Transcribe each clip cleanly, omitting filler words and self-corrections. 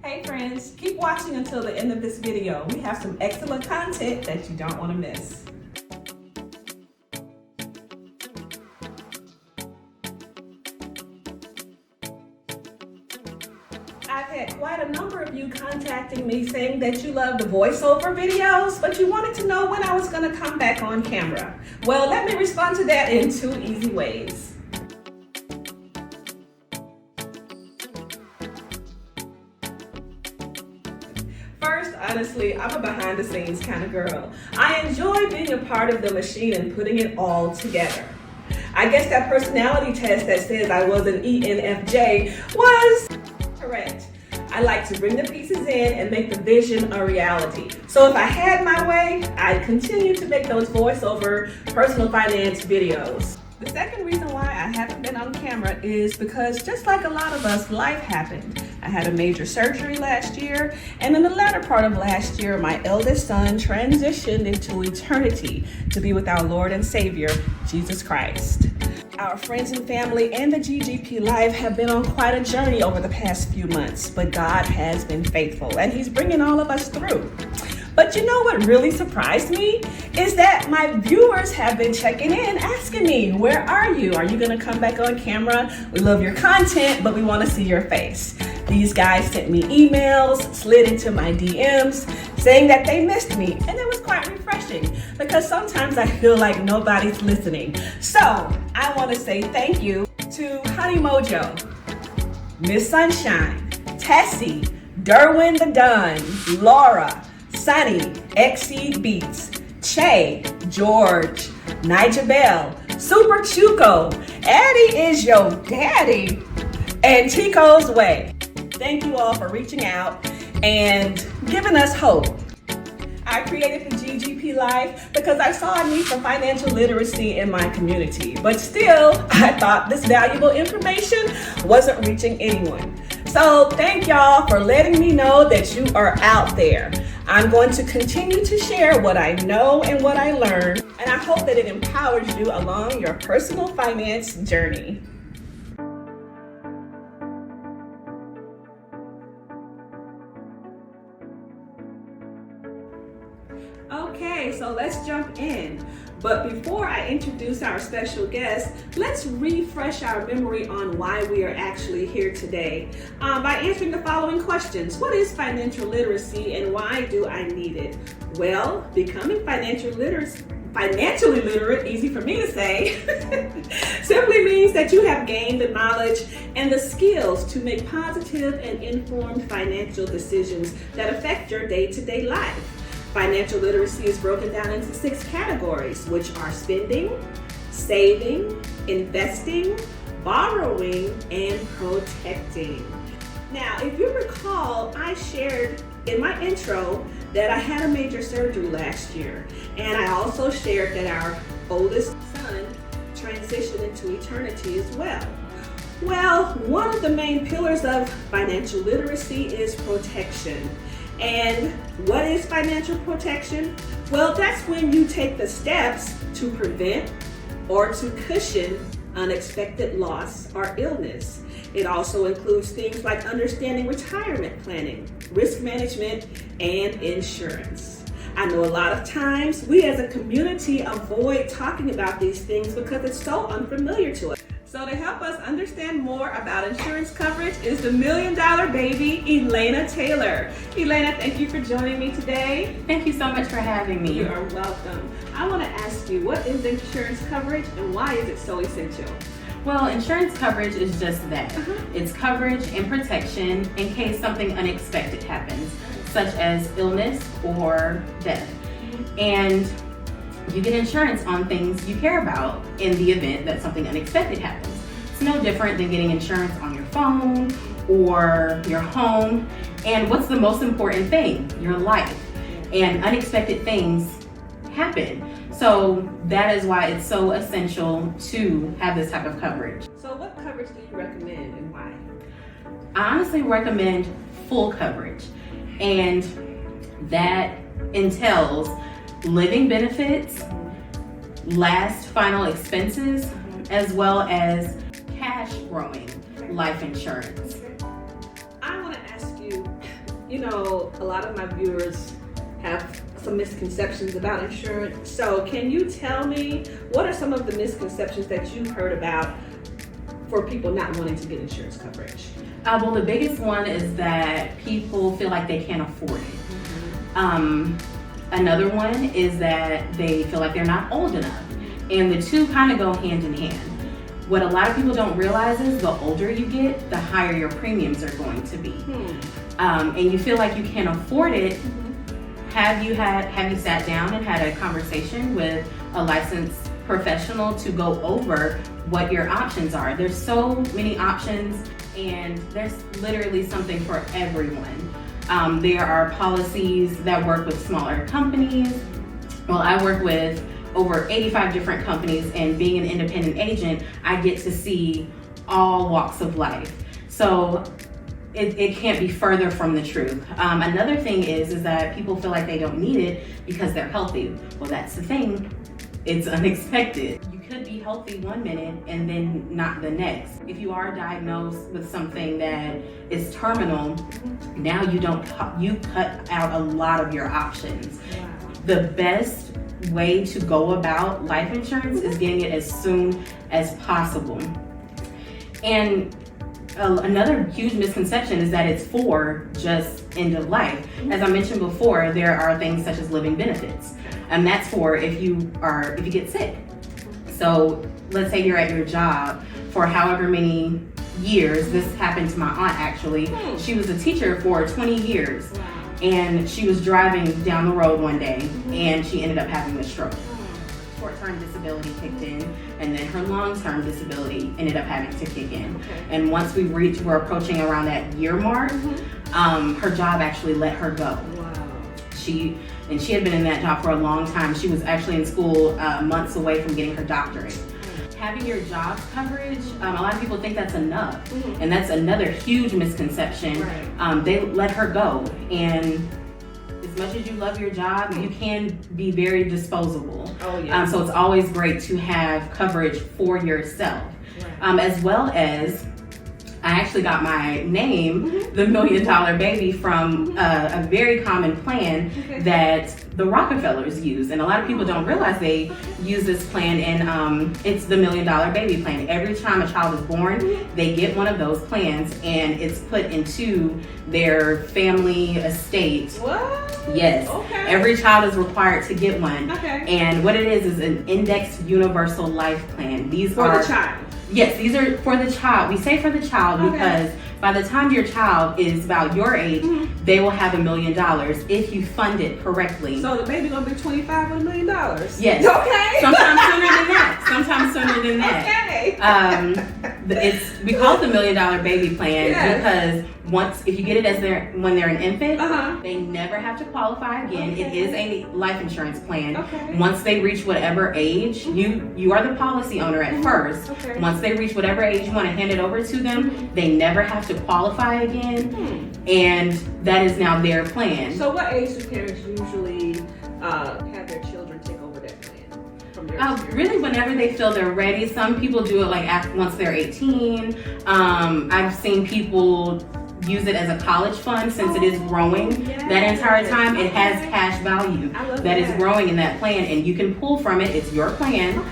Hey friends, keep watching until the end of this video. We have some excellent content that you don't want to miss. I've had quite a number of you contacting me saying that you love the voiceover videos, but you wanted to know when I was going to come back on camera. Well, let me respond to that in 2 easy ways. First, honestly, I'm a behind the scenes kind of girl. I enjoy being a part of the machine and putting it all together. I guess that personality test that says I was an ENFJ was correct. I like to bring the pieces in and make the vision a reality. So if I had my way, I'd continue to make those voiceover personal finance videos. The second reason why I haven't been on camera is because just like a lot of us, life happened. I had a major surgery last year, and in the latter part of last year, my eldest son transitioned into eternity to be with our Lord and Savior, Jesus Christ. Our friends and family and the TheGGPLife have been on quite a journey over the past few months, but God has been faithful, and He's bringing all of us through. But you know what really surprised me is that my viewers have been checking in, asking me, where are you? Are you gonna come back on camera? We love your content, but we wanna see your face. These guys sent me emails, slid into my DMs, saying that they missed me, and it was quite refreshing because sometimes I feel like nobody's listening. So I wanna say thank you to Honey Mojo, Miss Sunshine, Tessie, Derwin the Dunn, Laura, Sunny, XC Beats, Che, George, Nigel Bell, Super Chuco, Eddie is your daddy, and Tico's Way. Thank you all for reaching out and giving us hope. I created the TheGGPLife because I saw a need for financial literacy in my community, but still, I thought this valuable information wasn't reaching anyone. So thank y'all for letting me know that you are out there. I'm going to continue to share what I know and what I learned, and I hope that it empowers you along your personal finance journey. Okay, so let's jump in. But before I introduce our special guest, let's refresh our memory on why we are actually here today by answering the following questions. What is financial literacy and why do I need it? Well, becoming financially literate, easy for me to say, simply means that you have gained the knowledge and the skills to make positive and informed financial decisions that affect your day-to-day life. Financial literacy is broken down into 6 categories, which are spending, saving, investing, borrowing, and protecting. Now, if you recall, I shared in my intro that I had a major surgery last year, and I also shared that our oldest son transitioned into eternity as well. Well, one of the main pillars of financial literacy is protection. And what is financial protection? Well, that's when you take the steps to prevent or to cushion unexpected loss or illness. It also includes things like understanding retirement planning, risk management, and insurance. I know a lot of times we as a community avoid talking about these things because it's so unfamiliar to us. So to help us understand more about insurance coverage is the $1 million baby, Elaina Taylor. Elaina, thank you for joining me today. Thank you so much for having me. You are welcome. I want to ask you, what is insurance coverage and why is it so essential? Well, insurance coverage is just that. It's coverage and protection in case something unexpected happens, such as illness or death. And you get insurance on things you care about in the event that something unexpected happens. It's no different than getting insurance on your phone or your home. And what's the most important thing? Your life. And unexpected things happen. So that is why it's so essential to have this type of coverage. So what coverage do you recommend and why? I honestly recommend full coverage. And that entails living benefits, last final expenses, as well as cash growing life insurance. I want to ask you, a lot of my viewers have some misconceptions about insurance. So can you tell me, what are some of the misconceptions that you've heard about for people not wanting to get insurance coverage? Well, the biggest one is that people feel like they can't afford it. Another one is that they feel like they're not old enough. And the two kind of go hand in hand. What a lot of people don't realize is the older you get, the higher your premiums are going to be. And you feel like you can't afford it. Have you sat down and had a conversation with a licensed professional to go over what your options are? There's so many options, and there's literally something for everyone. There are policies that work with smaller companies. Well, I work with over 85 different companies, and being an independent agent, I get to see all walks of life. So it can't be further from the truth. Another thing is that people feel like they don't need it because they're healthy. Well, that's the thing. It's unexpected. You could be healthy one minute and then not the next. If you are diagnosed with something that is terminal, now you cut out a lot of your options. Wow. The best way to go about life insurance is getting it as soon as possible. And another huge misconception is that it's for just end of life. As I mentioned before, there are things such as living benefits, and that's for if you get sick. So let's say you're at your job for however many years. This happened to my aunt actually. She was a teacher for 20 years. Wow. And she was driving down the road one day and she ended up having a stroke. Short-term disability kicked in, and then her long-term disability ended up having to kick in. Okay. And once we're approaching around that year mark, her job actually let her go. Wow. She had been in that job for a long time. She was actually in school months away from getting her doctorate. Having your job's coverage, a lot of people think that's enough, and that's another huge misconception. Right. They let her go, and as much as you love your job, you can be very disposable. Oh, yeah. So it's always great to have coverage for yourself, as well as I actually got my name, the $1 Million Baby, from a very common plan that the Rockefellers use. And a lot of people don't realize they use this plan, and it's the $1 Million Baby plan. Every time a child is born, they get one of those plans, and it's put into their family estate. What? Yes. Okay. Every child is required to get one. Okay. And what it is an indexed universal life plan. These For are the child. Yes, these are for the child. We say for the child because by the time your child is about your age, they will have $1 million if you fund it correctly. So the baby gonna be 25 with $1 million? Yes. Okay. Sometimes sooner than that. Okay. We call it the $1 Million Baby plan because if you get it when they're an infant, they never have to qualify again. It is a life insurance plan. Okay. Once they reach whatever age, you are the policy owner at first. Okay. Once they reach whatever age you want to hand it over to them, they never have to qualify again, and that is now their plan. So what age do parents usually have their children take over that plan from their experience? Really, whenever they feel they're ready. Some people do it once they're 18. I've seen people use it as a college fund since it is growing that entire time. It has cash value that is growing in that plan, and you can pull from it. It's your plan.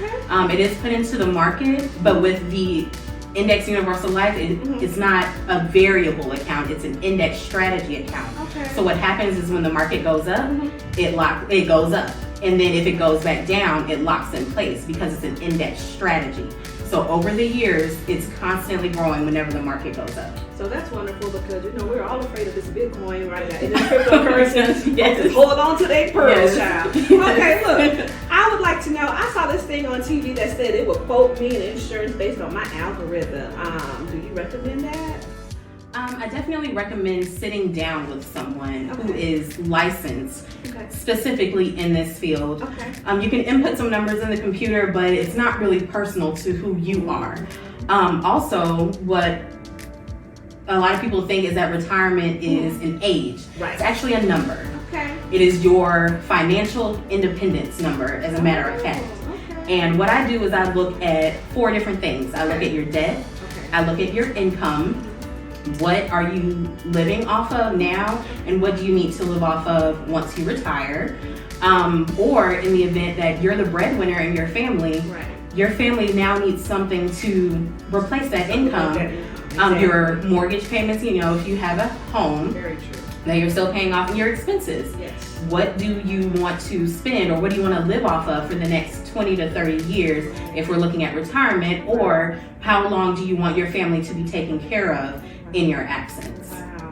It is put into the market, but with the Index Universal Life, it's not a variable account, it's an index strategy account. So what happens is when the market goes up, it goes up. And then if it goes back down, it locks in place because it's an index strategy. So over the years, it's constantly growing whenever the market goes up. So that's wonderful because, we're all afraid of this Bitcoin right now. And this cryptocurrency. Yes. Hold on to their pearls, child. Yes. Okay, look. I would like to know, I saw this thing on TV that said it would quote me an insurance based on my algorithm. Do you recommend that? I definitely recommend sitting down with someone who is licensed specifically in this field. You can input some numbers in the computer, but it's not really personal to who you are. Also, what a lot of people think is that retirement is an age. It's actually a number. It is your financial independence number, as a matter of fact. And what I do is I look at 4 different things. I look at your debt, I look at your income, What are you living off of now, and what do you need to live off of once you retire? Or in the event that you're the breadwinner in your family, your family now needs something to replace that income. Your mortgage payments, if you have a home that you're still paying off, and your expenses. What do you want to spend, or what do you want to live off of for the next 20 to 30 years if we're looking at retirement, or how long do you want your family to be taken care of in your absence? Wow.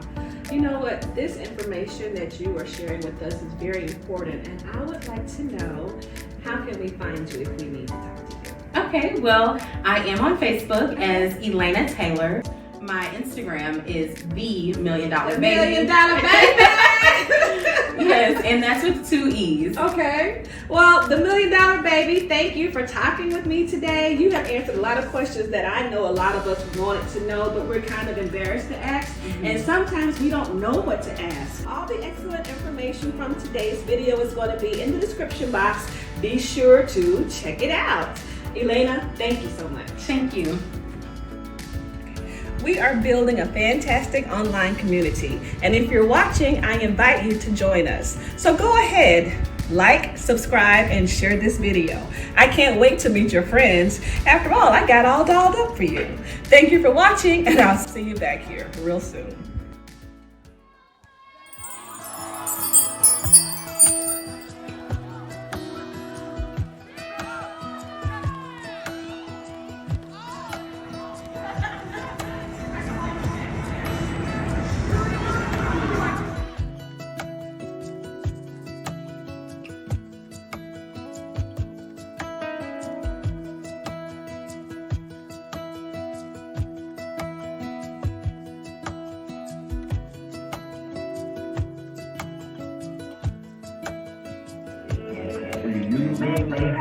You know what? This information that you are sharing with us is very important, and I would like to know, how can we find you if we need to talk to you? Okay, well, I am on Facebook as Elaina Taylor. My Instagram is the $1 Million Baby. $1 Million Baby! Yes, and that's with 2 E's. Okay. Well, the $1 Million Baby, thank you for talking with me today. You have answered a lot of questions that I know a lot of us wanted to know, but we're kind of embarrassed to ask. And sometimes we don't know what to ask. All the excellent information from today's video is going to be in the description box. Be sure to check it out. Elaina, thank you so much. Thank you. We are building a fantastic online community, and if you're watching, I invite you to join us. So go ahead, like, subscribe, and share this video. I can't wait to meet your friends. After all, I got all dolled up for you. Thank you for watching, and I'll see you back here real soon. You may